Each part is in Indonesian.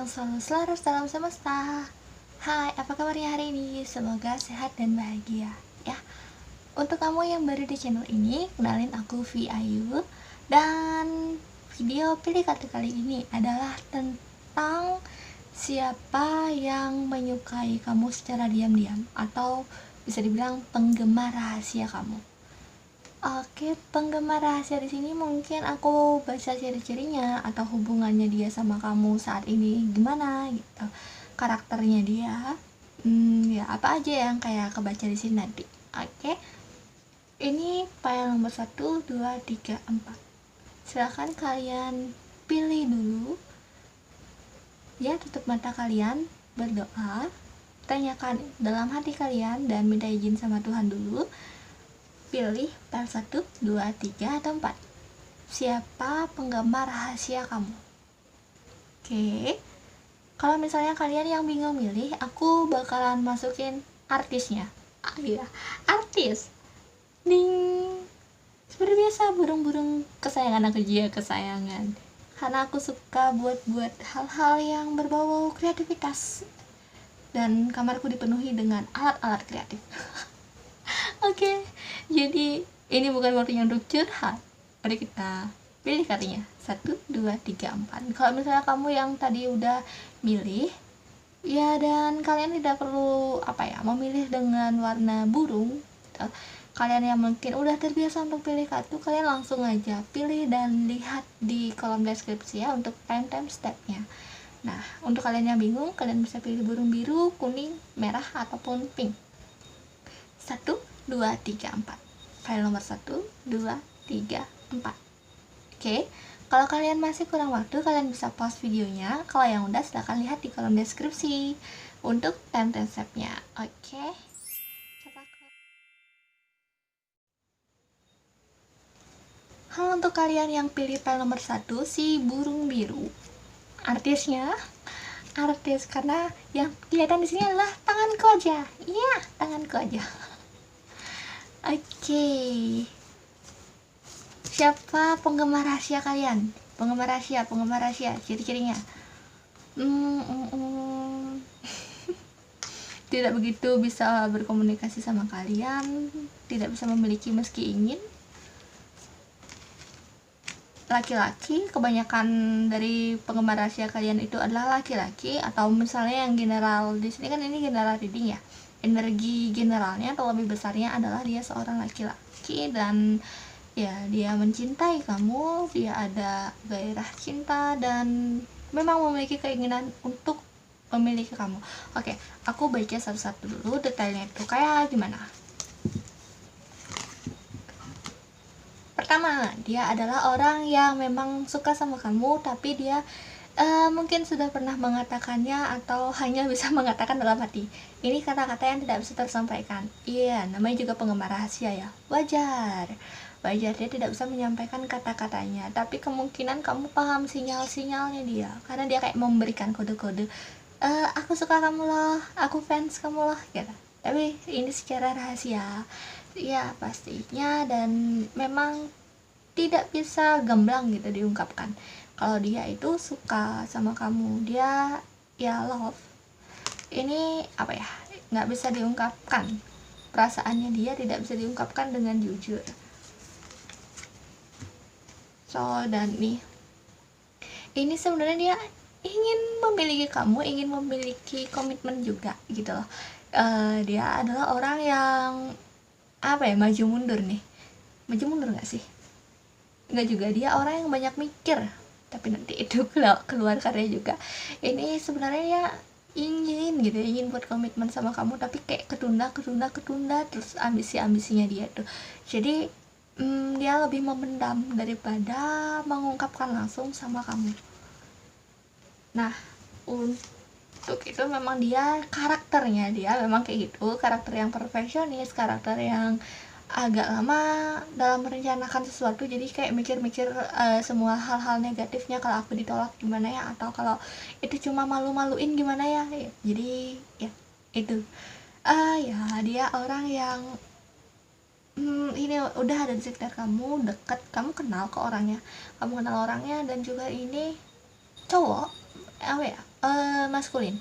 yang selalu selaras dalam semesta. Hai, apa kabarnya hari ini? Semoga sehat dan bahagia ya. Untuk kamu yang baru di channel ini, kenalin aku Vi Ayu. Dan video pilih kartu kali ini adalah tentang siapa yang menyukai kamu secara diam-diam, atau bisa dibilang penggemar rahasia kamu. Oke, penggemar rahasia di sini mungkin aku baca ciri-cirinya atau hubungannya dia sama kamu saat ini gimana gitu, karakternya dia, ya apa aja yang kayak kebaca di sini nanti. Oke, ini file nomor 1, 2, 3, 4. Silahkan kalian pilih dulu. Ya, tutup mata kalian, berdoa, tanyakan dalam hati kalian dan minta izin sama Tuhan dulu. Pilih file 1, 2, 3, atau 4. Siapa penggemar rahasia kamu? Oke, kalau misalnya kalian yang bingung milih, aku bakalan masukin artisnya. Iya, artis. Ding. Seperti biasa, burung-burung kesayangan aku juga kesayangan. Karena aku suka buat hal-hal yang berbau kreativitas. Dan kamarku dipenuhi dengan alat-alat kreatif. Oke, jadi ini bukan waktunya untuk curhat. Mari kita pilih kartunya. 1, 2, 3, 4. Kalau misalnya kamu yang tadi udah milih, ya, dan kalian tidak perlu memilih dengan warna burung gitu. Kalian yang mungkin udah terbiasa untuk pilih kartu, kalian langsung aja pilih dan lihat di kolom deskripsi ya untuk time stepnya. Nah, untuk kalian yang bingung, kalian bisa pilih burung biru, kuning, merah, ataupun pink. 1, 2, 3, 4. File nomor 1, 2, 3, 4. Oke, kalau kalian masih kurang waktu, kalian bisa pause videonya. Kalau yang udah, silahkan lihat di kolom deskripsi untuk time step-nya. Oke, halo, untuk kalian yang pilih file nomor 1, si burung biru, artisnya artis, karena yang kelihatan di sini adalah tanganku aja. Iya, tanganku aja. Oke, siapa penggemar rahasia kalian? Penggemar rahasia, ciri-cirinya. Tidak begitu bisa berkomunikasi sama kalian, tidak bisa memiliki meski ingin. Laki-laki, kebanyakan dari penggemar rahasia kalian itu adalah laki-laki, atau misalnya yang general di sini kan ini general reading ya. Energi generalnya atau lebih besarnya adalah dia seorang laki-laki, dan ya, dia mencintai kamu, dia ada gairah cinta dan memang memiliki keinginan untuk memiliki kamu. Oke, aku baca satu-satu dulu detailnya itu kayak gimana. Pertama, dia adalah orang yang memang suka sama kamu, tapi dia mungkin sudah pernah mengatakannya atau hanya bisa mengatakan dalam hati. Ini kata-kata yang tidak bisa tersampaikan. Iya, namanya juga penggemar rahasia ya. Wajar dia tidak bisa menyampaikan kata-katanya, tapi kemungkinan kamu paham sinyal-sinyalnya dia, karena dia kayak memberikan kode-kode, aku suka kamu loh, aku fans kamu loh gitu. Tapi ini secara rahasia ya pastinya, dan memang tidak bisa gamblang gitu diungkapkan. Kalau dia itu suka sama kamu, dia ya love, ini nggak bisa diungkapkan, perasaannya dia tidak bisa diungkapkan dengan jujur. Dan ini sebenarnya dia ingin memiliki kamu, ingin memiliki komitmen juga gitu loh. Dia adalah orang yang maju mundur nggak sih? Nggak juga, dia orang yang banyak mikir, tapi nanti itu keluar karya juga. Ini sebenarnya dia ingin buat komitmen sama kamu, tapi kayak ketunda terus ambisinya dia tuh. Jadi dia lebih memendam daripada mengungkapkan langsung sama kamu. Nah, untuk itu memang dia karakternya dia memang kayak gitu, karakter yang perfeksionis, karakter yang agak lama dalam merencanakan sesuatu, jadi kayak mikir-mikir semua hal-hal negatifnya, kalau aku ditolak gimana ya, atau kalau itu cuma malu-maluin gimana ya. Jadi ya itu ya, dia orang yang ini udah ada di sekitar kamu, dekat, kamu kenal orangnya, dan juga ini cowok maskulin,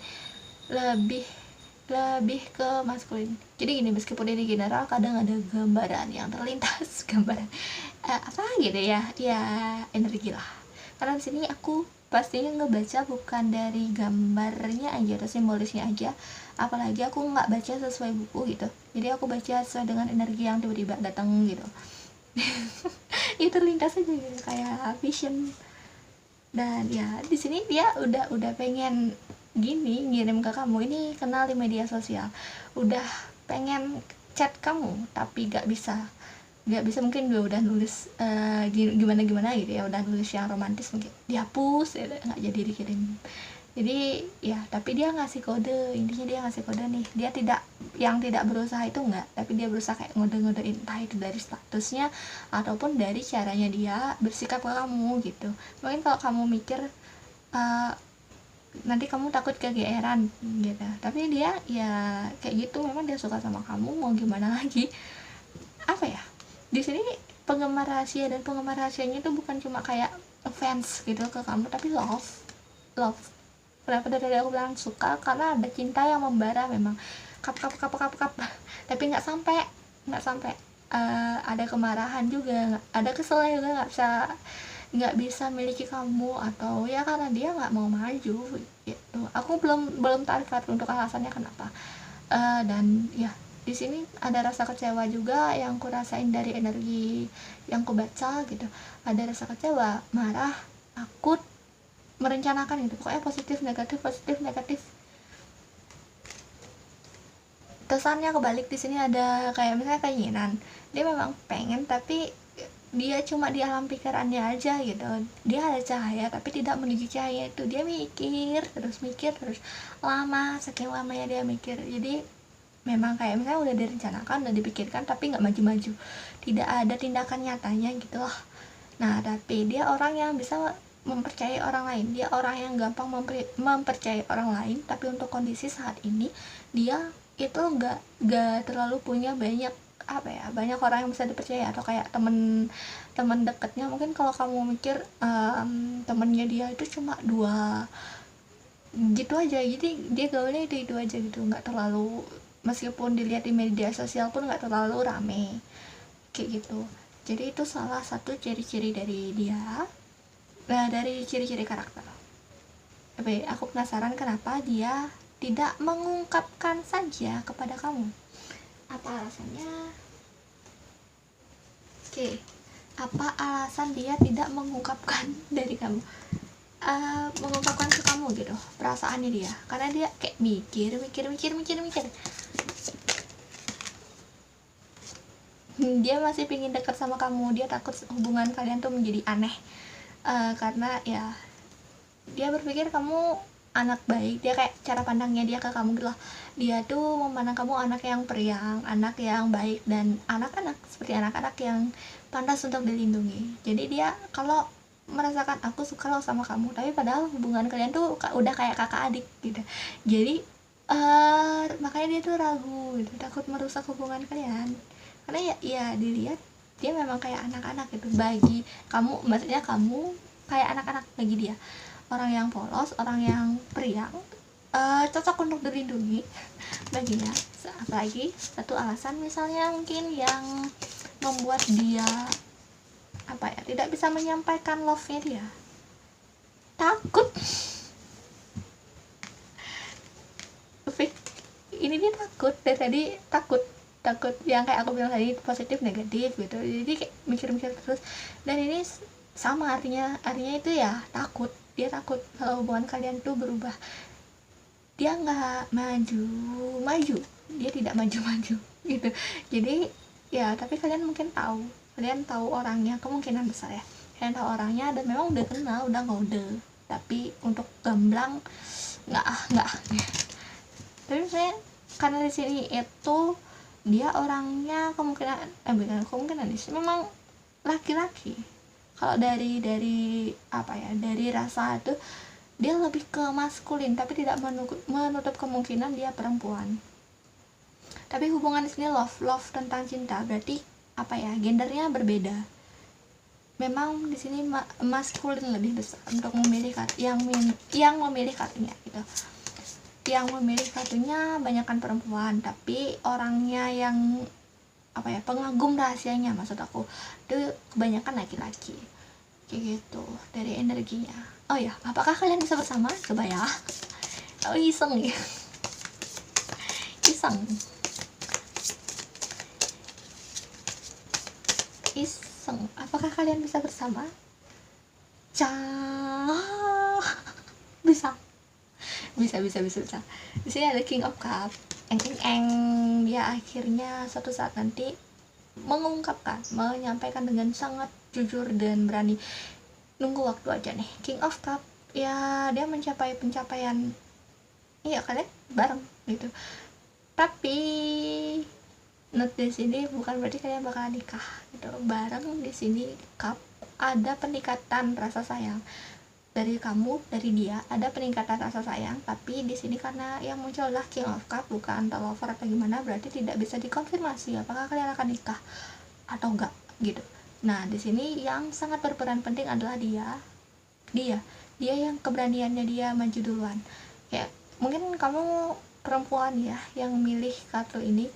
lebih lebih ke maskulin. Jadi gini, meskipun ini general, kadang ada gambaran yang terlintas gambaran apa gitu ya, ya energi lah. Karena di sini aku pastinya ngebaca bukan dari gambarnya aja atau simbolisnya aja, apalagi aku nggak baca sesuai buku gitu, jadi aku baca sesuai dengan energi yang tiba-tiba datang gitu. Itu terlintas aja gitu, kayak vision. Dan ya di sini dia udah pengen gini ngirim ke kamu, ini kenal di media sosial, udah pengen chat kamu tapi gak bisa mungkin dia udah nulis gimana gimana gitu ya, udah nulis yang romantis, mungkin dihapus ya, nggak jadi dikirim. Jadi ya, tapi dia ngasih kode, intinya dia ngasih kode nih, dia tidak berusaha itu enggak, tapi dia berusaha kayak ngode-ngodein, entah itu dari statusnya ataupun dari caranya dia bersikap ke kamu gitu. Mungkin kalau kamu mikir uh, nanti kamu takut kegeeran gitu, tapi dia ya kayak gitu, memang dia suka sama kamu, mau gimana lagi. Apa ya, di sini penggemar rahasia, dan penggemar rahasianya itu bukan cuma kayak fans gitu ke kamu, tapi love. Kenapa dari aku bilang suka, karena ada cinta yang membara memang, kap kap kap kap kap tapi nggak sampai ada kemarahan juga, ada keselnya juga, nggak bisa miliki kamu, atau ya karena dia nggak mau maju gitu. Aku belum tarik untuk alasannya kenapa. Dan ya di sini ada rasa kecewa juga yang ku rasain dari energi yang ku baca gitu. Ada rasa kecewa, marah, takut, merencanakan gitu, pokoknya positif negatif. Kesannya kebalik, di sini ada kayak misalnya keinginan, dia memang pengen tapi dia cuma di alam pikirannya aja gitu, dia ada cahaya tapi tidak menuju cahaya itu, dia mikir terus lama, saking lamanya dia mikir. Jadi memang kayak misalnya udah direncanakan, udah dipikirkan, tapi nggak maju-maju, tidak ada tindakan nyatanya gitu loh. Nah, tapi dia orang yang bisa mempercayai orang lain, dia orang yang gampang mempercayai orang lain, tapi untuk kondisi saat ini dia itu nggak terlalu punya banyak orang yang bisa dipercaya, atau kayak temen dekatnya. Mungkin kalau kamu mikir temennya dia itu cuma dua gitu aja, jadi dia gaulnya itu aja gitu, nggak terlalu, meskipun dilihat di media sosial pun nggak terlalu rame kayak gitu. Jadi itu salah satu ciri-ciri dari dia, dari ciri-ciri karakter. Tapi aku penasaran kenapa dia tidak mengungkapkan saja kepada kamu, apa alasannya? Oke, apa alasan dia tidak mengungkapkan dari kamu, mengungkapkan ke kamu gitu perasaannya dia? Karena dia kayak mikir. Dia masih pingin dekat sama kamu, dia takut hubungan kalian tuh menjadi aneh, karena ya dia berpikir kamu anak baik, dia kayak cara pandangnya dia ke kamu gitu loh. Dia tuh memandang kamu anak yang periang, anak yang baik, dan anak-anak seperti anak-anak yang pantas untuk dilindungi. Jadi dia kalau merasakan aku suka loh sama kamu, tapi padahal hubungan kalian tuh udah kayak kakak adik gitu. Jadi makanya dia tuh ragu gitu, takut merusak hubungan kalian, karena ya dilihat dia memang kayak anak-anak gitu bagi kamu, maksudnya kamu kayak anak-anak bagi dia, orang yang polos, orang yang periang, cocok untuk dilindungi baginya. Apalagi satu alasan misalnya mungkin yang membuat dia tidak bisa menyampaikan love-nya, dia takut. Ini dia takut, dari tadi takut yang kayak aku bilang tadi, positif negatif gitu, jadi kayak mikir-mikir terus. Dan ini sama artinya itu ya, dia takut kalau hubungan kalian tuh berubah, dia nggak maju, dia tidak maju gitu. Jadi ya, tapi kalian tahu orangnya, kemungkinan besar ya kalian tahu orangnya, dan memang udah kenal, udah ngode, tapi untuk gamblang nggak. Tapi saya karena di sini itu dia orangnya kemungkinan memang laki-laki. Kalau dari rasa itu dia lebih ke maskulin, tapi tidak menutup kemungkinan dia perempuan. Tapi hubungan di sini love tentang cinta, berarti gendernya berbeda. memang di sini maskulin lebih besar untuk memilih yang memilih kartunya gitu. Yang memilih kartunya banyakkan perempuan, tapi orangnya yang pengagum rahasianya, maksud aku itu kebanyakan laki-laki kayak gitu dari energinya. Oh ya, apakah kalian bisa bersama? Coba ya. Oh, iseng ya. Iseng. Apakah kalian bisa bersama? Bisa. Bisa. Di sini ada King of Cup. Dia akhirnya suatu saat nanti menyampaikan dengan sangat jujur dan berani. Nunggu waktu aja nih. King of Cup ya, dia mencapai pencapaian, iya kalian bareng gitu. Tapi note di sini bukan berarti kalian bakal nikah gitu bareng. Di sini Cup ada peningkatan rasa sayang dari kamu, dari dia ada peningkatan rasa sayang, tapi di sini karena yang muncul adalah King of Cup bukan the lover atau gimana, berarti tidak bisa dikonfirmasi apakah kalian akan nikah atau enggak gitu. Nah, di sini yang sangat berperan penting adalah dia yang keberaniannya dia maju duluan. Kayak mungkin kamu perempuan ya yang milih kartu ini,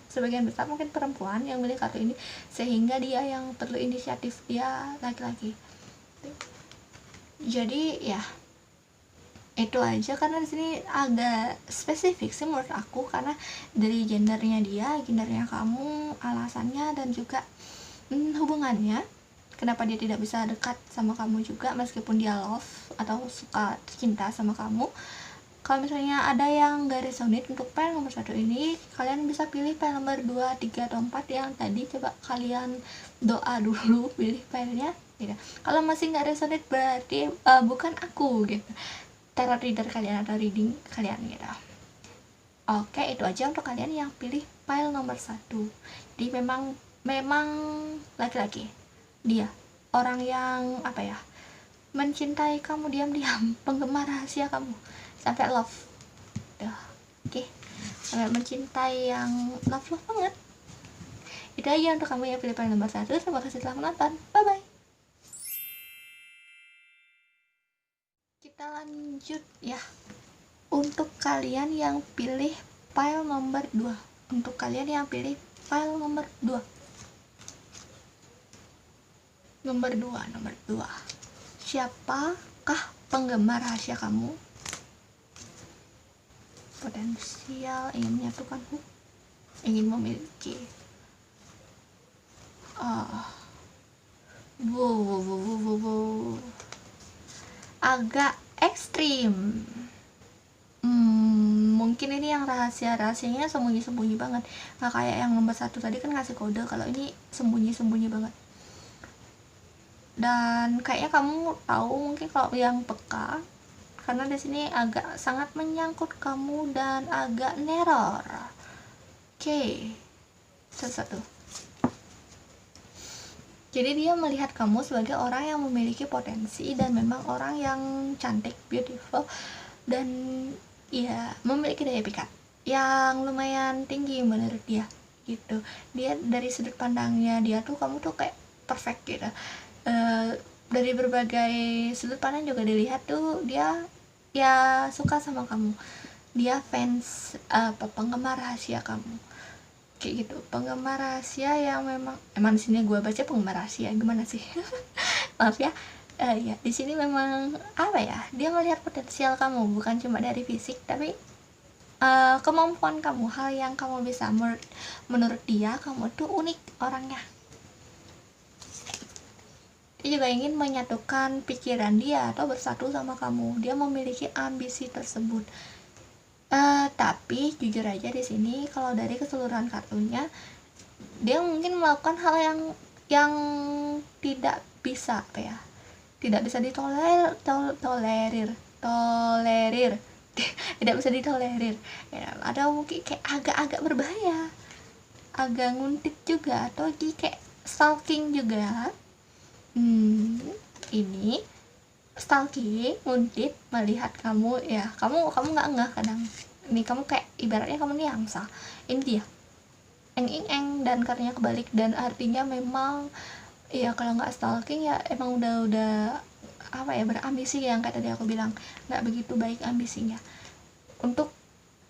sebagian besar mungkin perempuan yang milih kartu ini, sehingga dia yang perlu inisiatif, dia laki-laki. Jadi ya itu aja, karena di sini agak spesifik sih menurut aku, karena dari gendernya kamu, alasannya, dan juga hubungannya kenapa dia tidak bisa dekat sama kamu juga meskipun dia love atau suka cinta sama kamu. Kalau misalnya ada yang gak resonate untuk pile nomor 1 ini, kalian bisa pilih pile nomor 2, 3, atau 4 yang tadi. Coba kalian doa dulu pilih filenya gitu. Kalau masih gak resonate berarti bukan aku gitu, tarot reader kalian atau reading kalian gitu. Oke, itu aja untuk kalian yang pilih pile nomor 1. Jadi memang laki-laki, dia orang yang mencintai kamu diam-diam, penggemar rahasia kamu sampai love. Oke. Sampai mencintai yang love banget. Itu aja untuk kamu yang pilih pilihan nomor 1. Terima kasih telah menonton. Bye bye. Kita lanjut ya. Untuk kalian yang pilih pile nomor 2. Untuk kalian yang pilih pile nomor 2. Nomor 2. Siapakah penggemar rahasia kamu? Potensial, ingin menyatukan, ingin memiliki. Agak ekstrim. Mungkin ini yang rahasianya sembunyi-sembunyi banget, nggak kayak yang nomor 1 tadi kan ngasih kode. Kalau ini sembunyi-sembunyi banget. Dan kayaknya kamu tahu mungkin kalau yang peka, karena di sini agak sangat menyangkut kamu dan agak neror. Oke. Satu. Jadi dia melihat kamu sebagai orang yang memiliki potensi dan memang orang yang cantik, beautiful, dan ya memiliki daya pikat yang lumayan tinggi menurut dia gitu. Dia dari sudut pandangnya dia tuh kamu tuh kayak perfect gitu. Dari berbagai sudut pandang juga dilihat tuh dia ya suka sama kamu. Dia fans penggemar rahasia kamu kayak gitu. Penggemar rahasia yang memang di sini gue baca penggemar rahasia, gimana sih? Maaf ya. Ya di sini memang dia melihat potensial kamu bukan cuma dari fisik, tapi kemampuan kamu, hal yang kamu bisa. Menurut dia kamu tuh unik orangnya. Dia juga ingin menyatukan pikiran dia atau bersatu sama kamu. Dia memiliki ambisi tersebut. Tapi jujur aja di sini kalau dari keseluruhan kartunya, dia mungkin melakukan hal yang tidak bisa tidak bisa ditolerir tidak bisa ditolerir ya. Ada mungkin kayak agak berbahaya, agak nguntit juga, atau kayak stalking juga. Ini stalking, nguntit, melihat kamu ya, kamu nggak ngeh kadang. Ini kamu kayak ibaratnya kamu nih ini dia dan kartunya kebalik, dan artinya memang Iya, kalau nggak stalking ya emang udah apa ya, berambisi yang kayak tadi aku bilang, nggak begitu baik ambisinya untuk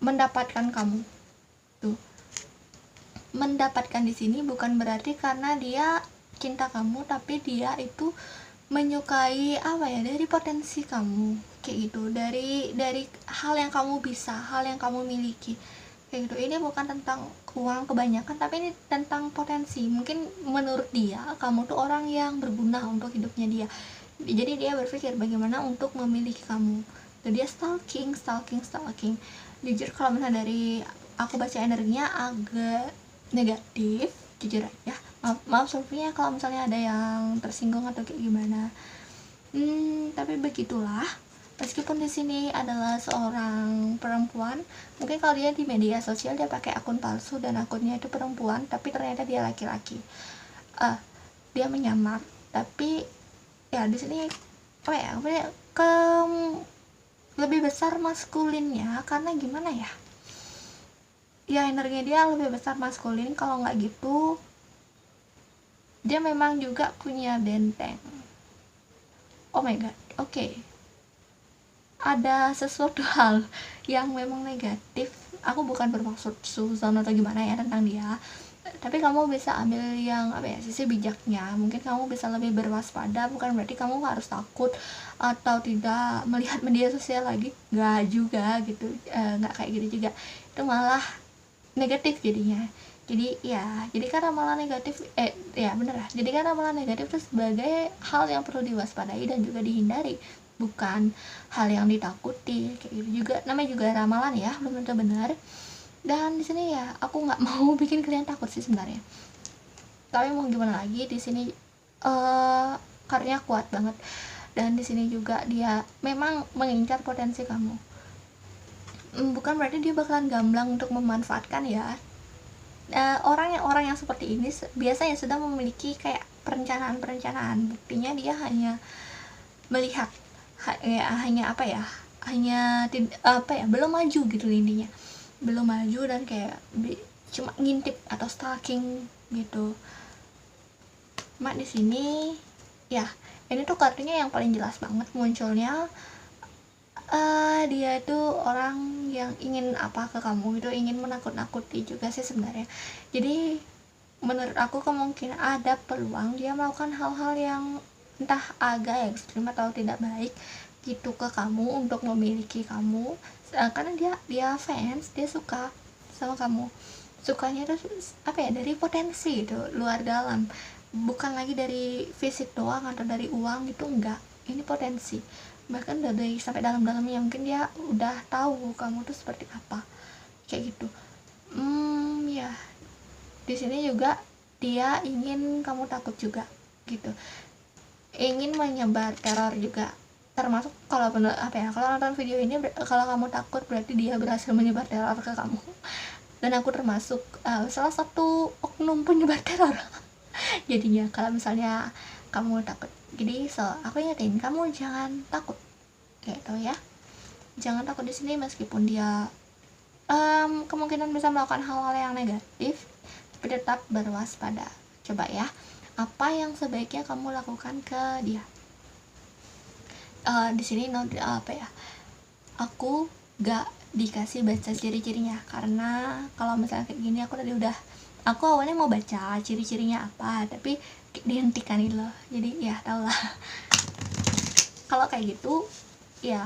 mendapatkan kamu tuh. Mendapatkan di sini bukan berarti karena dia cinta kamu, tapi dia itu menyukai apa ya, dari potensi kamu kayak gitu, dari hal yang kamu bisa, hal yang kamu miliki kayak gitu. Ini bukan tentang uang kebanyakan, tapi ini tentang potensi. Mungkin menurut dia kamu tuh orang yang berguna untuk hidupnya dia, jadi dia berpikir bagaimana untuk memiliki kamu. Jadi dia stalking. Jujur kalau misalnya dari aku baca energinya agak negatif, jujur aja. Maaf sebelumnya kalau misalnya ada yang tersinggung atau kayak gimana. Tapi begitulah. Meskipun di sini adalah seorang perempuan, mungkin kalau dia di media sosial dia pakai akun palsu dan akunnya itu perempuan, tapi ternyata dia laki-laki. Dia menyamar, tapi ya di sini apa ya, ke lebih besar maskulinnya, karena gimana ya? Ya energinya dia lebih besar maskulin. Kalau nggak gitu, dia memang juga punya benteng. Oh my god, oke. Ada sesuatu hal yang memang negatif. Aku bukan bermaksud suzon atau gimana ya tentang dia, tapi kamu bisa ambil yang apa ya, sisi bijaknya. Mungkin kamu bisa lebih berwaspada, bukan berarti kamu harus takut atau tidak melihat media sosial lagi, nggak juga gitu. Nggak kayak gitu juga, itu malah negatif jadinya. Jadi ya, jadi kan ramalan negatif, ya bener lah, jadi kan ramalan negatif itu sebagai hal yang perlu diwaspadai dan juga dihindari, bukan hal yang ditakuti kayak gitu. Juga namanya juga ramalan ya, belum tentu benar. Dan di sini ya aku nggak mau bikin kalian takut sih sebenarnya, tapi mau gimana lagi, di sini karyanya kuat banget. Dan di sini juga dia memang mengincar potensi kamu. Bukan berarti dia bakalan gamblang untuk memanfaatkan ya. Orang yang seperti ini biasanya sudah memiliki kayak perencanaan. Buktinya dia hanya melihat, hanya apa ya, hanya apa ya, belum maju gitu intinya, belum maju, dan kayak cuma ngintip atau stalking gitu. Mak di sini ya, ini tuh kartunya yang paling jelas banget munculnya. Dia itu orang yang ingin apa ke kamu, itu ingin menakut-nakuti juga sih sebenarnya. Jadi menurut aku kemungkinan ada peluang dia melakukan hal-hal yang entah agak ekstrim atau tidak baik gitu ke kamu untuk memiliki kamu. Karena dia fans, dia suka sama kamu, sukanya itu apa ya, dari potensi gitu, luar dalam, bukan lagi dari fisik doang atau dari uang gitu, enggak. Ini potensi, bahkan dari sampai dalam-dalamnya. Mungkin dia udah tahu kamu tuh seperti apa kayak gitu. Ya di sini juga dia ingin kamu takut juga gitu, ingin menyebar teror juga, termasuk kalau apa ya, kalau nonton video ini kalau kamu takut berarti dia berhasil menyebar teror ke kamu. Dan aku termasuk salah satu oknum penyebar teror jadinya kalau misalnya kamu takut. Jadi aku ingetin kamu jangan takut gitu ya, jangan takut di sini. Meskipun dia kemungkinan bisa melakukan hal-hal yang negatif, tapi tetap berwaspada. Coba ya, apa yang sebaiknya kamu lakukan ke dia. Di sini apa ya, aku gak dikasih baca ciri-cirinya, karena kalau misalnya kayak gini aku awalnya mau baca ciri-cirinya apa, tapi dihentikan itu loh. Jadi ya tau lah kalau kayak gitu ya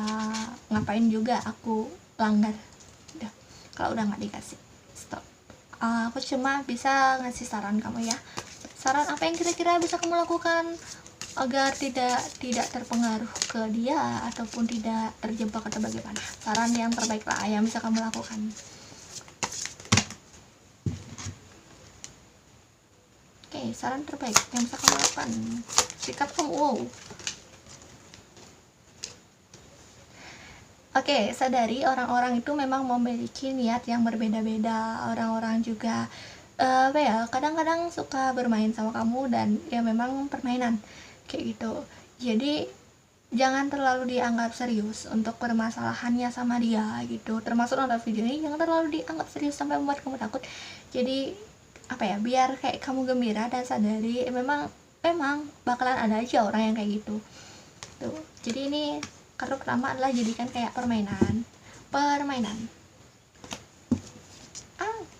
ngapain juga aku langgar. Udah, kalau udah nggak dikasih stop. Aku cuma bisa ngasih saran kamu ya, saran apa yang kira-kira bisa kamu lakukan agar tidak terpengaruh ke dia ataupun tidak terjebak atau bagaimana. Saran yang terbaik lah yang bisa kamu lakukan. Oke, saran terbaik yang bisa kamu lakukan, sikap kamu. Wow. Oke, sadari orang-orang itu memang memiliki niat yang berbeda-beda. Orang-orang juga apa ya, kadang-kadang suka bermain sama kamu, dan ya memang permainan kayak gitu. Jadi jangan terlalu dianggap serius untuk permasalahannya sama dia gitu. Termasuk nonton video ini jangan terlalu dianggap serius sampai membuat kamu takut. Jadi apa ya, biar kayak kamu gembira dan sadari memang memang bakalan ada aja orang yang kayak gitu tuh. Jadi ini kartu pertama adalah jadikan kayak permainan.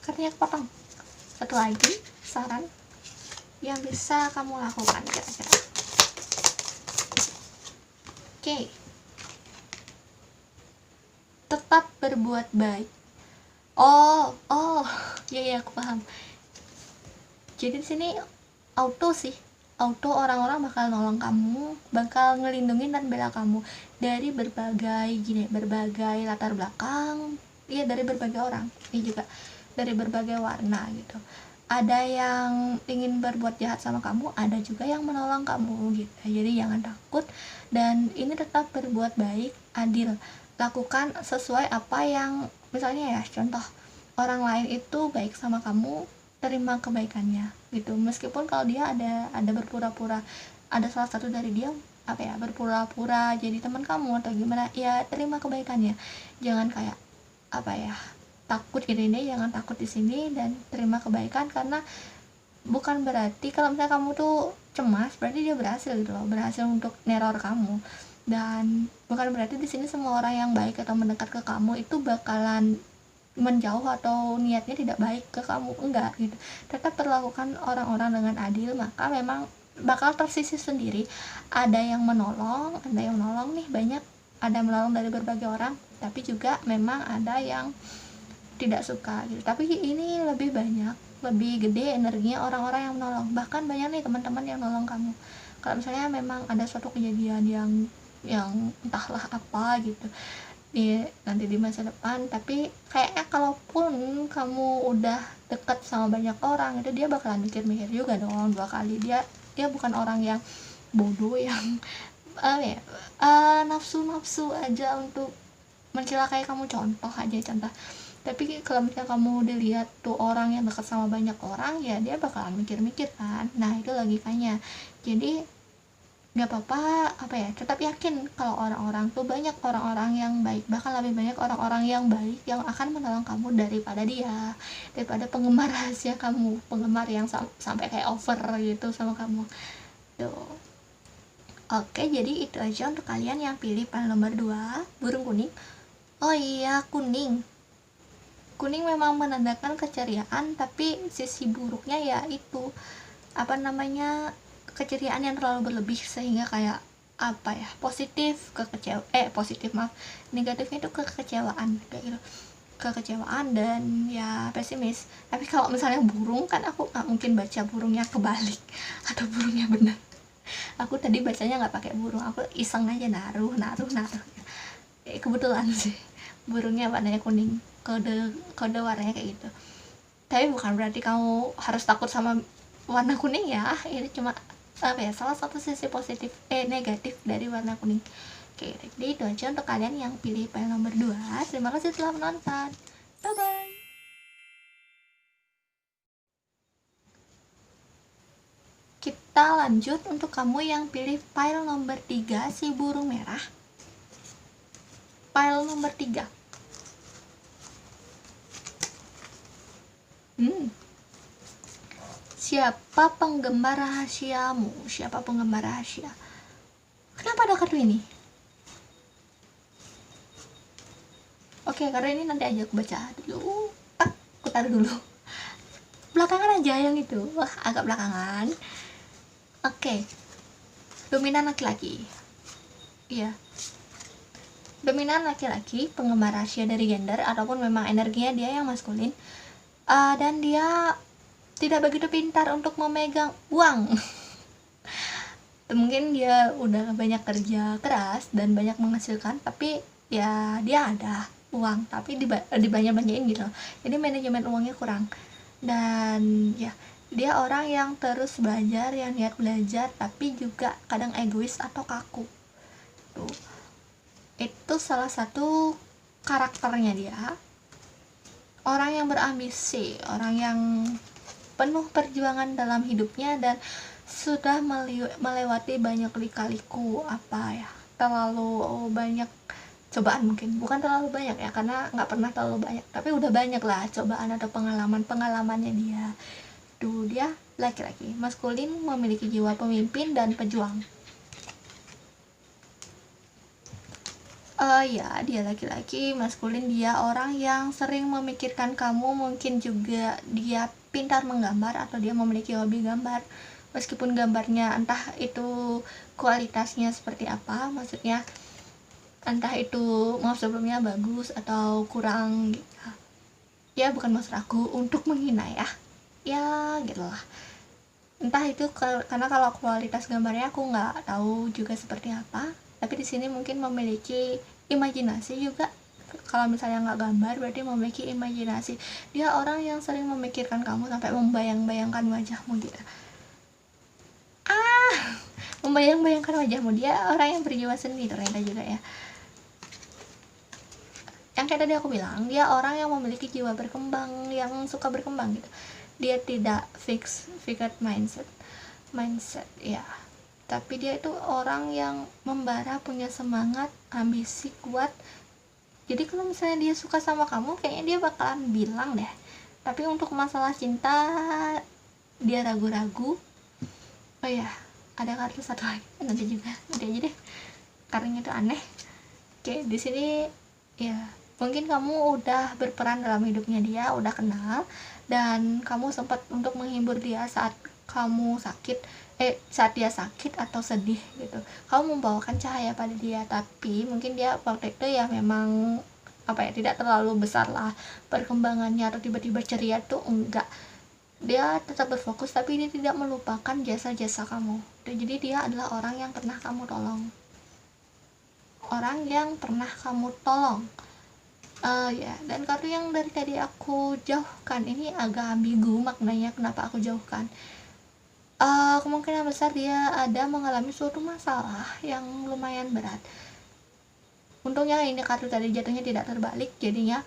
Kartunya kepotong. Satu lagi saran yang bisa kamu lakukan kira-kira. Oke. Tetap berbuat baik. Oh, ya aku paham. Jadi di sini auto orang-orang bakal nolong kamu, bakal ngelindungin dan bela kamu dari berbagai latar belakang, iya dari berbagai orang, ini juga dari berbagai warna gitu. Ada yang ingin berbuat jahat sama kamu, ada juga yang menolong kamu gitu. Jadi jangan takut dan ini tetap berbuat baik, adil. Lakukan sesuai apa yang misalnya ya, contoh orang lain itu baik sama kamu, terima kebaikannya gitu. Meskipun kalau dia ada berpura-pura, ada salah satu dari dia berpura-pura jadi teman kamu atau gimana, ya terima kebaikannya. Jangan kayak takut gitu, ini jangan takut di sini dan terima kebaikan, karena bukan berarti kalau misalnya kamu tuh cemas berarti dia berhasil gitu loh, berhasil untuk neror kamu. Dan bukan berarti di sini semua orang yang baik atau mendekat ke kamu itu bakalan menjauh atau niatnya tidak baik ke kamu, enggak gitu. Tetap perlakukan orang-orang dengan adil, maka memang bakal tersisih sendiri. Ada yang menolong nih banyak, ada menolong dari berbagai orang, tapi juga memang ada yang tidak suka gitu. Tapi ini lebih gede energinya orang-orang yang menolong. Bahkan banyak nih teman-teman yang nolong kamu kalau misalnya memang ada suatu kejadian yang entahlah apa gitu nanti di masa depan. Tapi kayaknya kalaupun kamu udah deket sama banyak orang itu, dia bakalan mikir-mikir juga dong 2 kali. Dia bukan orang yang bodoh yang nafsu aja untuk mencelakai kamu. Contoh. Tapi kalau misalnya kamu dilihat tuh orang yang dekat sama banyak orang, ya dia bakalan mikir-mikir kan. Nah itu logikanya. Jadi nggak apa-apa tetap yakin kalau orang-orang tuh banyak orang-orang yang baik, bahkan lebih banyak orang-orang yang baik yang akan menolong kamu daripada penggemar rahasia kamu, penggemar yang sampai kayak over gitu sama kamu tuh. Oke, jadi itu aja untuk kalian yang pilih panel nomor 2, burung kuning. Oh iya, kuning memang menandakan keceriaan, tapi sisi buruknya ya itu keceriaan yang terlalu berlebih sehingga kayak negatifnya itu kekecewaan kayak gitu, kekecewaan dan ya pesimis. Tapi kalau misalnya burung kan aku nggak mungkin baca burungnya kebalik atau burungnya benar. Aku tadi bacanya nggak pakai burung, aku iseng aja naruh. Kebetulan sih burungnya warnanya kuning, kode warnanya kayak gitu. Tapi bukan berarti kamu harus takut sama warna kuning ya. Ini cuma salah satu sisi negatif dari warna kuning. Oke, jadi itu aja untuk kalian yang pilih panel nomor 2. Terima kasih telah menonton. Bye bye. Kita lanjut untuk kamu yang pilih file nomor 3, si burung merah. File nomor 3. Siapa penggemar rahasiamu? Kenapa ada kartu ini? Oke, karena ini nanti aja aku baca dulu. Aku taruh dulu. Belakangan aja yang itu. Agak belakangan. Oke. Dominan laki-laki. Iya. Dominan laki-laki, penggemar rahasia dari gender ataupun memang energinya dia yang maskulin. Dan dia tidak begitu pintar untuk memegang uang. Mungkin dia udah banyak kerja keras dan banyak menghasilkan, tapi ya dia ada uang tapi dibanyak-banyakin gitu. Jadi manajemen uangnya kurang. Dan ya dia orang yang terus belajar, yang niat belajar, tapi juga kadang egois atau kaku. Tuh. Itu salah satu karakternya dia. Orang yang berambisi, orang yang penuh perjuangan dalam hidupnya dan sudah melewati banyak lika-liku terlalu banyak cobaan. Mungkin bukan terlalu banyak ya, karena nggak pernah terlalu banyak, tapi udah banyak lah cobaan atau pengalamannya dia itu dia laki-laki, maskulin, memiliki jiwa pemimpin dan pejuang. Ya, dia laki-laki, maskulin, dia orang yang sering memikirkan kamu, mungkin juga dia pintar menggambar atau dia memiliki hobi gambar. Meskipun gambarnya entah itu kualitasnya seperti apa, maksudnya entah itu maaf sebelumnya bagus atau kurang gitu. Ya bukan maksud aku untuk menghina ya. Ya gitulah. Entah itu karena kalau kualitas gambarnya aku nggak tahu juga seperti apa, tapi di sini mungkin memiliki imajinasi juga. Kalau misalnya nggak gambar berarti memiliki imajinasi. Dia orang yang sering memikirkan kamu sampai membayang-bayangkan wajahmu gitu. Membayang-bayangkan wajahmu. Dia orang yang berjiwa seni ternyata juga ya. Yang kayak tadi aku bilang, dia orang yang memiliki jiwa berkembang, yang suka berkembang gitu. Dia tidak fixed mindset ya, tapi dia itu orang yang membara, punya semangat, ambisi kuat. Jadi kalau misalnya dia suka sama kamu, kayaknya dia bakalan bilang deh. Tapi untuk masalah cinta dia ragu-ragu. Oh ya, ada kartu satu lagi nanti aja deh, kartunya itu aneh. Oke, di sini ya mungkin kamu udah berperan dalam hidupnya dia, udah kenal, dan kamu sempat untuk menghibur dia saat kamu sakit, saat dia sakit atau sedih gitu. Kamu membawakan cahaya pada dia, tapi mungkin dia waktu itu ya memang tidak terlalu besar lah perkembangannya, atau tiba-tiba ceria tuh enggak. Dia tetap berfokus, tapi dia tidak melupakan jasa-jasa kamu. Jadi dia adalah orang yang pernah kamu tolong. Ya, dan kartu yang dari tadi aku jauhkan ini agak ambigu maknanya kenapa aku jauhkan. Kemungkinan besar dia ada mengalami suatu masalah yang lumayan berat. Untungnya ini kartu tadi jatuhnya tidak terbalik, jadinya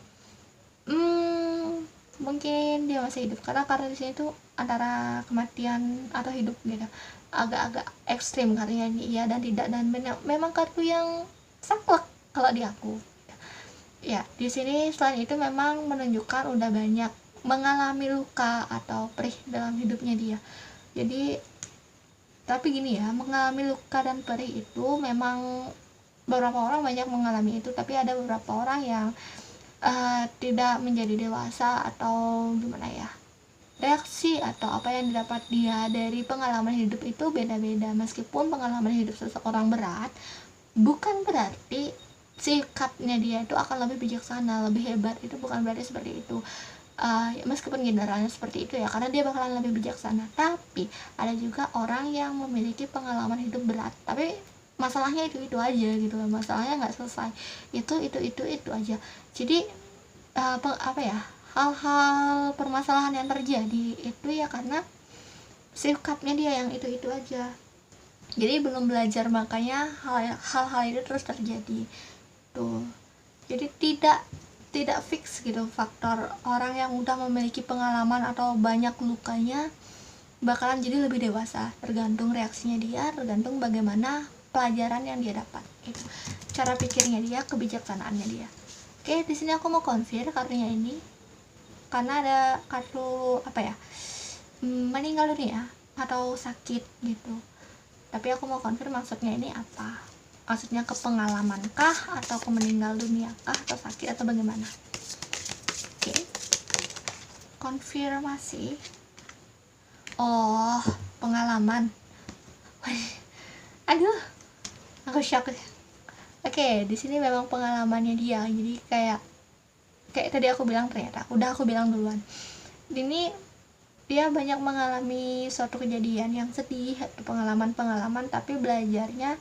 mungkin dia masih hidup, karena kartu di sini tuh antara kematian atau hidup gitu, agak-agak ekstrim kartunya ini iya dan tidak, dan memang kartu yang saklek kalau di aku. Ya, di sini selain itu memang menunjukkan udah banyak mengalami luka atau perih dalam hidupnya dia. Jadi, tapi gini ya, mengalami luka dan perih itu memang beberapa orang banyak mengalami itu, tapi ada beberapa orang yang tidak menjadi dewasa atau gimana ya. Reaksi atau apa yang didapat dia dari pengalaman hidup itu beda-beda. Meskipun pengalaman hidup seseorang berat, bukan berarti sikapnya dia itu akan lebih bijaksana, lebih hebat. Itu bukan berarti seperti itu. Meskipun generalnya seperti itu ya, karena dia bakalan lebih bijaksana. Tapi ada juga orang yang memiliki pengalaman hidup berat, tapi masalahnya itu aja gitu loh, masalahnya nggak selesai, itu aja. Jadi hal-hal permasalahan yang terjadi itu ya karena sikapnya dia yang itu aja. Jadi belum belajar, makanya hal-hal itu terus terjadi tuh. Jadi tidak fix gitu faktor orang yang udah memiliki pengalaman atau banyak lukanya bakalan jadi lebih dewasa, tergantung reaksinya dia, tergantung bagaimana pelajaran yang dia dapat gitu. Cara pikirnya dia, kebijaksanaannya dia. Oke, di sini aku mau konfir kartunya ini karena ada kartu meninggal dunia atau sakit gitu. Tapi aku mau konfir maksudnya ini apa. Maksudnya ke pengalaman kah, atau ke meninggal dunia kah, atau sakit, atau bagaimana? Oke, konfirmasi. Oh, pengalaman. Aduh, aku shock. Oke, di sini memang pengalamannya dia. Jadi kayak tadi aku bilang, ternyata udah aku bilang duluan. Ini dia banyak mengalami suatu kejadian yang sedih, pengalaman-pengalaman, tapi belajarnya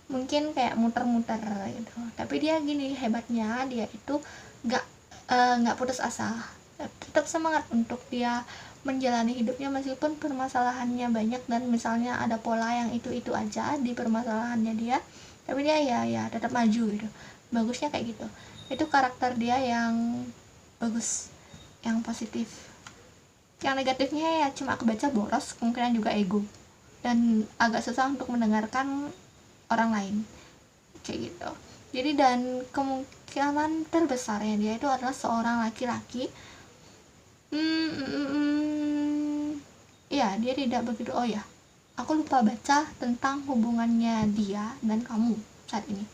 mungkin kayak muter-muter gitu. Tapi dia gini hebatnya, dia itu nggak putus asa, tetap semangat untuk dia menjalani hidupnya meskipun permasalahannya banyak, dan misalnya ada pola yang itu aja di permasalahannya dia, tapi dia ya tetap maju gitu. Bagusnya kayak gitu. Itu karakter dia yang bagus, yang positif. Yang negatifnya ya cuma aku baca boros, kemungkinan juga ego, dan agak susah untuk mendengarkan orang lain kayak gitu. Jadi dan kemungkinan terbesarnya dia itu adalah seorang laki-laki Iya, dia tidak begitu. Oh ya, aku lupa baca tentang hubungannya dia dan kamu saat ini.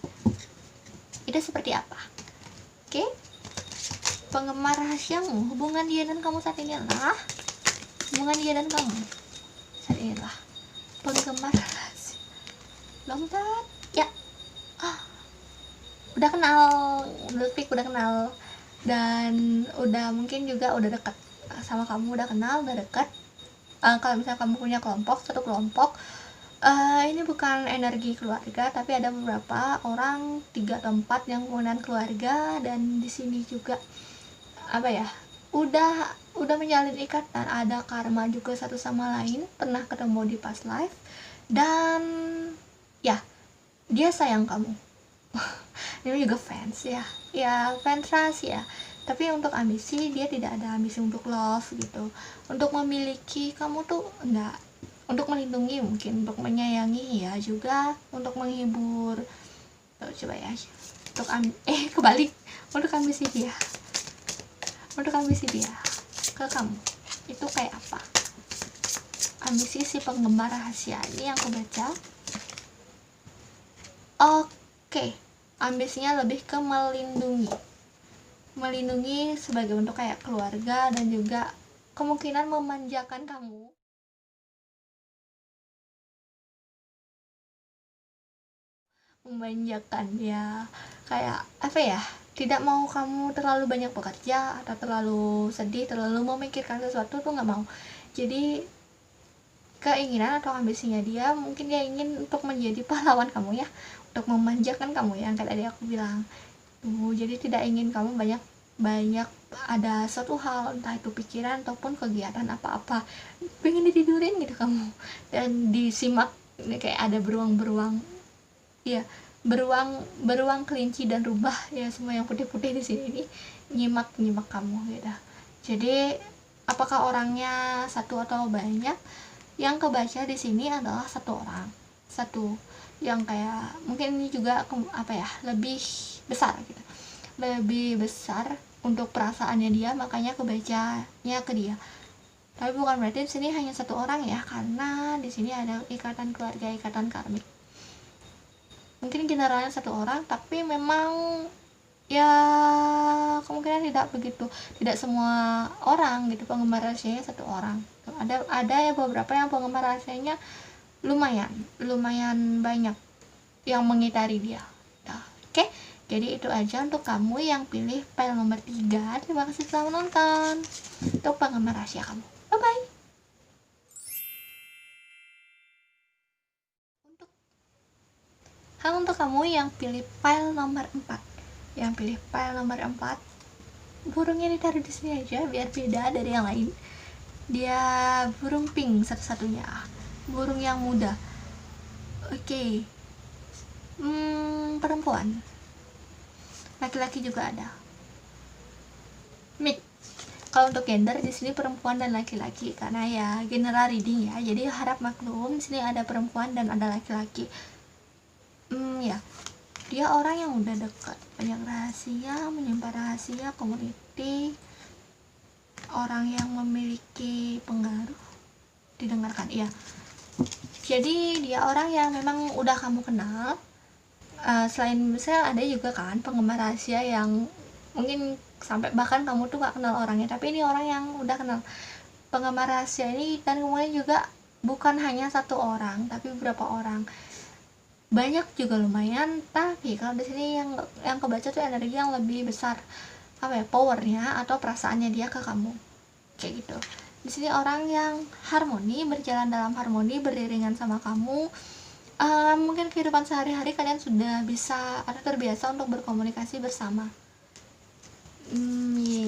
Itu seperti apa? Oke, penggemar rahasiamu, hubungan dia dan kamu saat ini adalah hubungan dia dan kamu saat ini adalah penggemar rahasia. Lompat ya. Udah kenal, udah kenal, dan udah mungkin juga udah dekat sama kamu, udah kenal, udah dekat. Kalau misalnya kamu punya satu kelompok, ini bukan energi keluarga, tapi ada beberapa orang, 3 atau 4 yang menggunakan keluarga, dan di sini juga apa ya, udah menjalin ikatan, ada karma juga satu sama lain, pernah ketemu di past life, dan ya dia sayang kamu. Ini juga fans ya fans rahasia, tapi untuk ambisi dia tidak ada ambisi untuk love gitu, untuk memiliki kamu tuh enggak, untuk melindungi mungkin, untuk menyayangi ya juga, untuk menghibur. Tuh, coba ya, untuk kebalik, untuk ambisi dia ke kamu itu kayak apa ambisi si penggemar rahasia ini yang aku baca. Oke, ambisinya lebih ke melindungi sebagai bentuk kayak keluarga, dan juga kemungkinan memanjakan kamu. Memanjakan ya, kayak apa ya, tidak mau kamu terlalu banyak bekerja atau terlalu sedih, terlalu memikirkan sesuatu tuh nggak mau. Jadi keinginan atau ambisinya dia, mungkin dia ingin untuk menjadi pahlawan kamu ya, untuk memanjakan kamu ya, yang kayak tadi aku bilang tuh. Jadi tidak ingin kamu banyak ada satu hal, entah itu pikiran ataupun kegiatan apa-apa, pengen ditidurin gitu kamu, dan disimak kayak ada beruang ya, beruang kelinci dan rubah ya, semua yang putih-putih di sini ini nyimak kamu gitu. Jadi apakah orangnya satu atau banyak? Yang kebaca di sini adalah satu orang, satu yang kayak mungkin ini juga apa ya, lebih besar gitu, lebih besar untuk perasaannya dia, makanya kebacanya ke dia. Tapi bukan berarti di sini hanya satu orang ya, karena di sini ada ikatan keluarga, ikatan karmik. Mungkin generalnya satu orang, tapi memang ya kemungkinan tidak semua orang gitu penggemar rahasianya satu orang. Ada ya beberapa yang penggemar rahasianya lumayan banyak yang mengitari dia. Nah, oke, jadi itu aja untuk kamu yang pilih file nomor 3. Terima kasih telah menonton. Untuk penggemar rahasia kamu, bye bye. Untuk kamu yang pilih file nomor 4, burungnya ditaruh di sini aja biar beda dari yang lain. Dia burung pink satu-satunya, burung yang muda. Oke. Perempuan, laki-laki juga ada. Mix. Kalau untuk gender di sini perempuan dan laki-laki, karena ya general reading ya, jadi harap maklum di sini ada perempuan dan ada laki-laki. Ya, dia orang yang udah dekat, banyak rahasia, menyimpan rahasia, community, orang yang memiliki pengaruh, didengarkan ya. Jadi dia orang yang memang udah kamu kenal. Selain misalnya ada juga kan penggemar rahasia yang mungkin sampai bahkan kamu tuh gak kenal orangnya, tapi ini orang yang udah kenal penggemar rahasia ini. Dan kemudian juga bukan hanya satu orang, tapi beberapa orang, banyak juga lumayan. Tapi kalau di sini yang kebaca tuh energi yang lebih besar, apa ya, powernya atau perasaannya dia ke kamu kayak gitu. Di sini orang yang harmoni, berjalan dalam harmoni, beriringan sama kamu. Mungkin kehidupan sehari-hari kalian sudah bisa atau terbiasa untuk berkomunikasi bersama.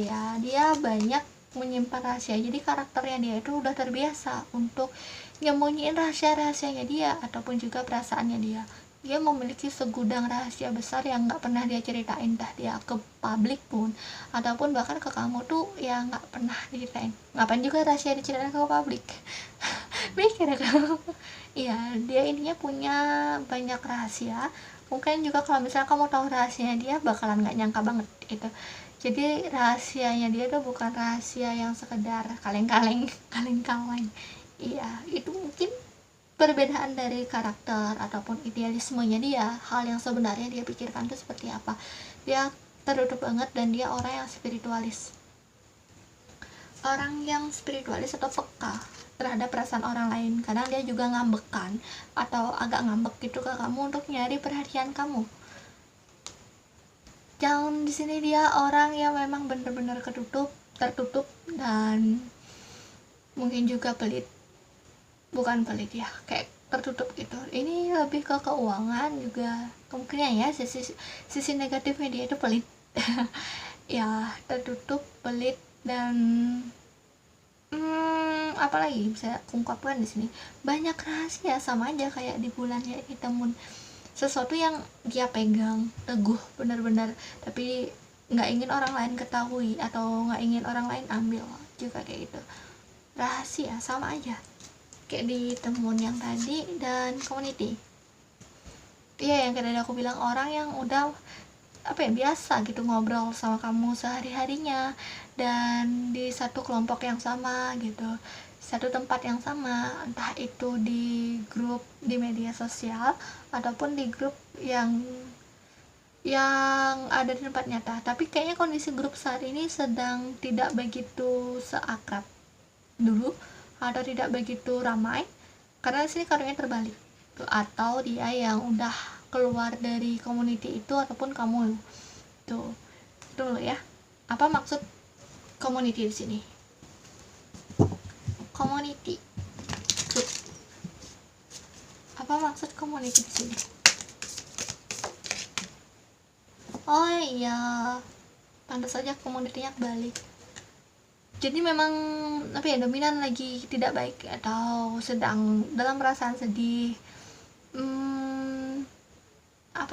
Ya, dia banyak menyimpan rahasia, jadi karakternya dia itu udah terbiasa untuk nyembunyiin rahasia-rahasianya dia ataupun juga perasaannya dia. Dia memiliki segudang rahasia besar yang nggak pernah dia ceritain, entah dia ke publik pun ataupun bahkan ke kamu tuh ya nggak pernah diceritain. Ngapain juga rahasia diceritain ke publik? Mikir ya kamu. Iya, dia intinya punya banyak rahasia. Mungkin juga kalau misalnya kamu tahu rahasianya dia, bakalan nggak nyangka banget gitu. Jadi rahasianya dia tuh bukan rahasia yang sekedar kaleng-kaleng Iya, itu mungkin perbedaan dari karakter ataupun idealismenya dia. Hal yang sebenarnya dia pikirkan itu seperti apa. Dia tertutup banget dan dia orang yang spiritualis. Orang yang spiritualis atau peka terhadap perasaan orang lain. Kadang dia juga ngambekan atau agak ngambek gitu ke kamu untuk nyari perhatian kamu. Jangan di sini dia orang yang memang benar-benar tertutup dan mungkin juga pelit. Bukan pelit ya, kayak tertutup gitu. Ini lebih ke keuangan juga kemungkinan ya, sisi negatifnya dia itu pelit. Ya, tertutup, pelit, dan apalagi bisa ungkapkan di sini, banyak rahasia. Sama aja kayak di bulan ya, kita sesuatu yang dia pegang teguh benar-benar, tapi nggak ingin orang lain ketahui atau nggak ingin orang lain ambil juga kayak gitu. Rahasia sama aja kayak di temun yang tadi dan community. Iya, yang tadi aku bilang, orang yang udah biasa gitu ngobrol sama kamu sehari-harinya dan di satu kelompok yang sama gitu, satu tempat yang sama, entah itu di grup di media sosial ataupun di grup yang ada di tempat nyata. Tapi kayaknya kondisi grup saat ini sedang tidak begitu seakrab dulu atau tidak begitu ramai, karena di sini kartunya terbalik tuh. Atau dia yang udah keluar dari community itu ataupun kamu tuh. Dulu ya, apa maksud community di sini? Community tuh. Apa maksud community di sini? Oh iya, pantas saja komunitinya kebalik. Jadi memang dominan lagi tidak baik atau sedang dalam perasaan sedih.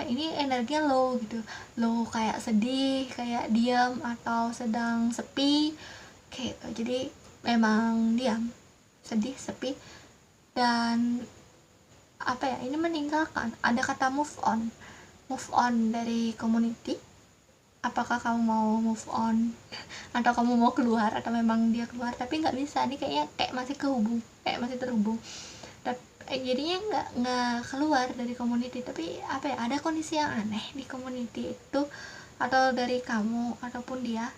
Ini energinya low gitu, low, kayak sedih, kayak diam atau sedang sepi kayak gitu. Jadi memang diam, sedih, sepi, dan ini meninggalkan. Ada kata move on dari community. Apakah kamu mau move on atau kamu mau keluar, atau memang dia keluar tapi nggak bisa. Ini kayaknya kayak masih terhubung, jadinya nggak keluar dari community. Tapi ada kondisi yang aneh di community itu, atau dari kamu ataupun dia.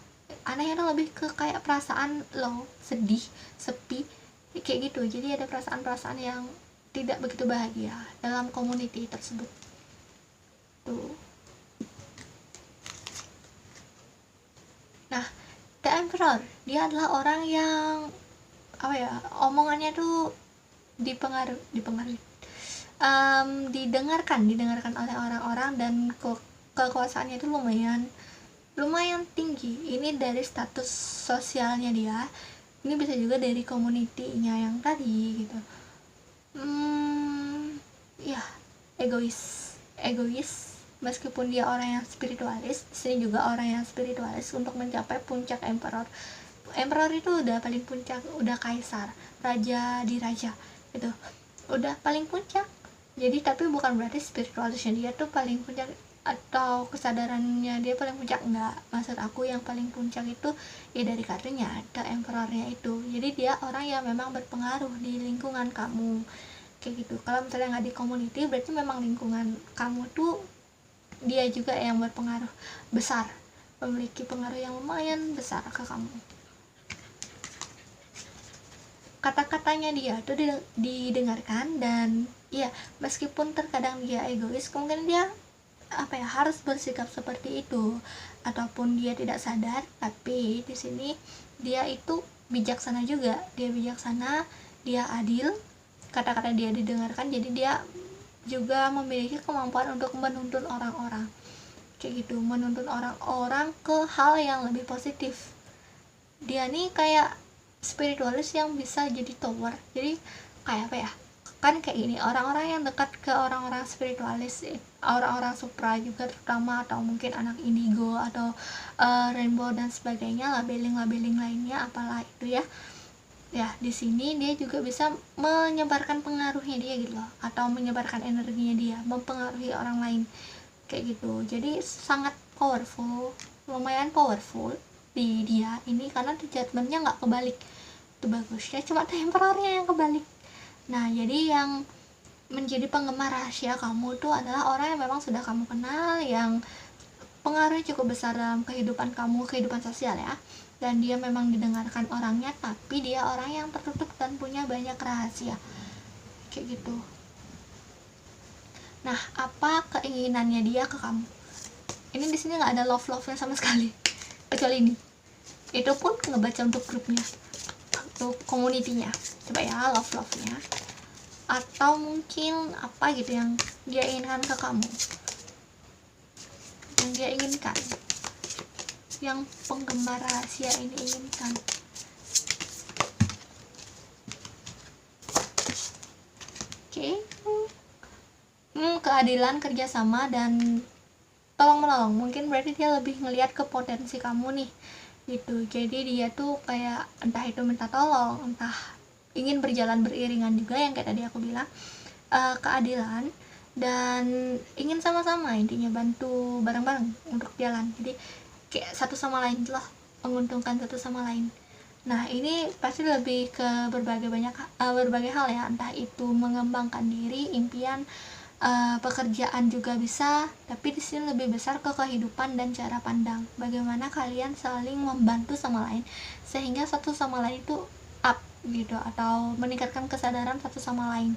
Anehnya itu lebih ke kayak perasaan low, sedih, sepi kayak gitu. Jadi ada perasaan-perasaan yang tidak begitu bahagia dalam community tersebut tuh. Nah, The Emperor, dia adalah orang yang omongannya tuh dipengaruhi, didengarkan oleh orang-orang, dan kekuasaannya itu lumayan tinggi. Ini dari status sosialnya dia, ini bisa juga dari komunitinya yang tadi gitu. Ya, egois. Meskipun dia orang yang spiritualis, sini juga orang yang spiritualis untuk mencapai puncak emperor. Emperor itu udah paling puncak, udah kaisar, raja di raja gitu, udah paling puncak. Jadi tapi bukan berarti spiritualisnya dia tuh paling puncak atau kesadarannya dia paling puncak, enggak. Maksud aku yang paling puncak itu ya dari kartunya ada emperornya itu. Jadi dia orang yang memang berpengaruh di lingkungan kamu kayak gitu. Kalau misalnya nggak di community, berarti memang lingkungan kamu tuh dia juga yang berpengaruh besar, memiliki pengaruh yang lumayan besar ke kamu. Kata-katanya dia tuh didengarkan, dan ya meskipun terkadang dia egois, kemungkinan dia harus bersikap seperti itu ataupun dia tidak sadar. Tapi di sini dia itu bijaksana juga, dia adil, kata-kata dia didengarkan. Jadi dia juga memiliki kemampuan untuk menuntun orang-orang kayak gitu, menuntun orang-orang ke hal yang lebih positif. Dia nih kayak spiritualis yang bisa jadi tower. Jadi kayak kan kayak gini, orang-orang yang dekat ke orang-orang spiritualis, orang-orang supra juga terutama, atau mungkin anak indigo atau rainbow dan sebagainya, labeling lainnya apalah itu ya. Di sini dia juga bisa menyebarkan pengaruhnya dia gitu loh, atau menyebarkan energinya dia, mempengaruhi orang lain kayak gitu. Jadi sangat lumayan powerful di dia ini, karena judgementnya nggak kebalik itu bagusnya, cuma temporarnya yang kebalik. Nah, jadi yang menjadi penggemar rahasia kamu tuh adalah orang yang memang sudah kamu kenal, yang pengaruhnya cukup besar dalam kehidupan kamu, kehidupan sosial ya, dan dia memang didengarkan orangnya, tapi dia orang yang tertutup dan punya banyak rahasia kayak gitu. Nah, apa keinginannya dia ke kamu? Ini di sini nggak ada love-nya sama sekali, kecuali ini. Itu pun ngebaca untuk grupnya, untuk community-nya. Coba ya, love-nya. Atau mungkin apa gitu yang dia inginkan ke kamu, yang dia inginkan, yang penggemar rahasia ini inginkan. Oke. Keadilan, kerjasama, dan tolong menolong. Mungkin berarti dia lebih ngelihat ke potensi kamu nih gitu. Jadi dia tuh kayak entah itu minta tolong, entah ingin berjalan beriringan juga yang kayak tadi aku bilang, keadilan, dan ingin sama-sama, intinya bantu bareng-bareng untuk jalan. Jadi kayak satu sama lain loh, menguntungkan satu sama lain. Nah, ini pasti lebih ke berbagai hal ya, entah itu mengembangkan diri, impian, pekerjaan juga bisa, tapi di sini lebih besar ke kehidupan dan cara pandang. Bagaimana kalian saling membantu sama lain sehingga satu sama lain itu up gitu, atau meningkatkan kesadaran satu sama lain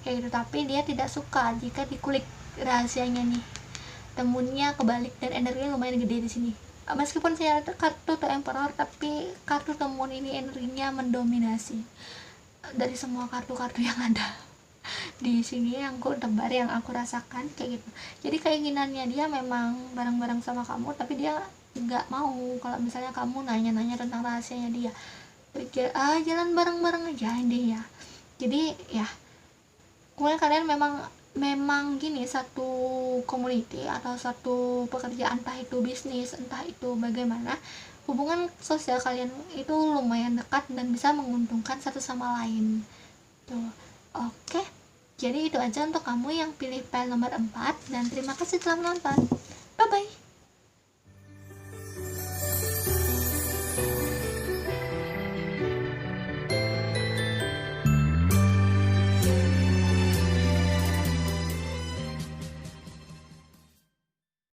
kayak gitu. Tapi dia tidak suka jika dikulik rahasianya nih. Temunya kebalik dan energinya lumayan gede di sini. Meskipun saya kartu The Emperor, tapi kartu temun ini energinya mendominasi dari semua kartu-kartu yang ada di sini, yang aku tebar, yang aku rasakan kayak gitu. Jadi keinginannya dia memang bareng-bareng sama kamu, tapi dia nggak mau kalau misalnya kamu nanya-nanya tentang rahasianya dia. Jalan bareng-bareng aja intinya. Jadi ya, kemudian kalian memang gini, satu community atau satu pekerjaan, entah itu bisnis, entah itu bagaimana, hubungan sosial kalian itu lumayan dekat dan bisa menguntungkan satu sama lain tuh. Oke, jadi itu aja untuk kamu yang pilih file nomor 4, dan terima kasih telah menonton. Bye bye.